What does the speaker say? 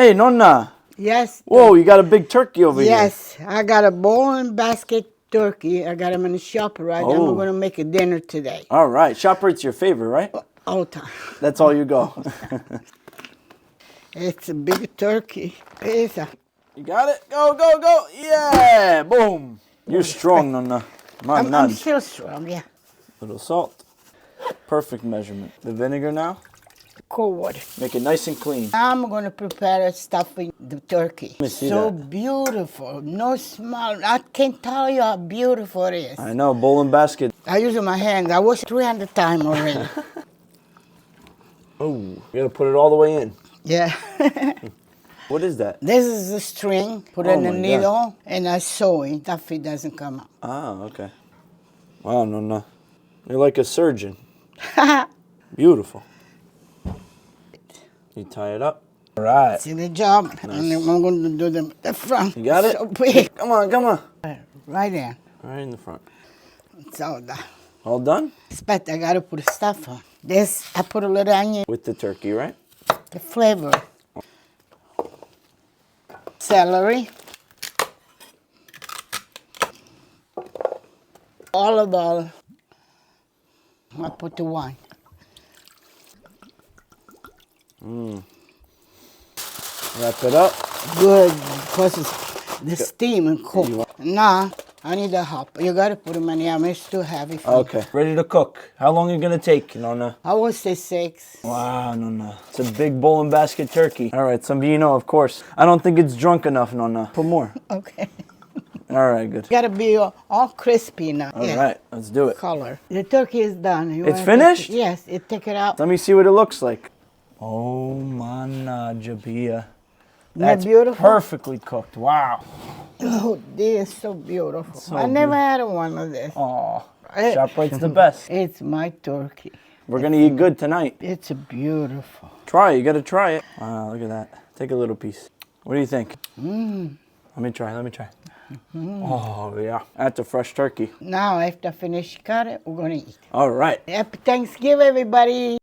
Hey, Nonna. Yes. Whoa, you got a big turkey over here. Yes, I got a bowl and basket turkey. I got them in the ShopRite. Oh. I'm going to make a dinner today. All right. ShopRite's your favorite, right? All the time. That's all you go. It's a big turkey. Pizza. You got it? Go, go, go. Yeah. Boom. You're strong, Nonna. I'm still strong, yeah. Little salt. Perfect measurement. The vinegar now. Cold water. Make it nice and clean. I'm going to prepare stuffing the turkey. me see So that. beautiful. No smell. I can't tell you how beautiful it is. I know. Bowl and basket. I use my hands. I washed 300 times already. Oh, you got to put it all the way in. Yeah. What is that? This is the string. Put it in the needle, and I sew it. Stuff it doesn't come out. Ah, okay. Wow, Nonna. You're like a surgeon. Beautiful. You tie it up. All right. See the job? Nice. And then I'm going to do the front. You got it? So big. Come on, come on. Right there. Right in the front. It's all done. All done? But I got to put the stuff on. This, I put a little onion. With the turkey, right? The flavor. Celery. Olive oil. I put the wine. Wrap it up. Good, because it's the steam and cook. Now, I need a hop. You got to put them in the oven. It's too heavy for me. Okay. Ready to cook. How long are you going to take, Nonna? I would say 6. Wow, Nonna. It's a big bowl and basket turkey. All right, some vino, of course. I don't think it's drunk enough, Nonna. Put more. Okay. All right, good. Got to be all crispy now. All right, let's do it. Color. The turkey is done. You It's wanna finished? Yes, it take it out. Let me see what it looks like. Oh, Nonna Pia. That's beautiful? perfectly cooked. Wow. Oh, this is so beautiful. So I never had one of this. Oh, ShopRite's the best. It's my turkey. We're going to eat good tonight. It's beautiful. Try it. You got to try it. Wow, look at that. Take a little piece. What do you think? Let me try. Let me try. Oh, yeah. That's a fresh turkey. Now, after I finish cut it, we're going to eat. All right. Happy Thanksgiving, everybody.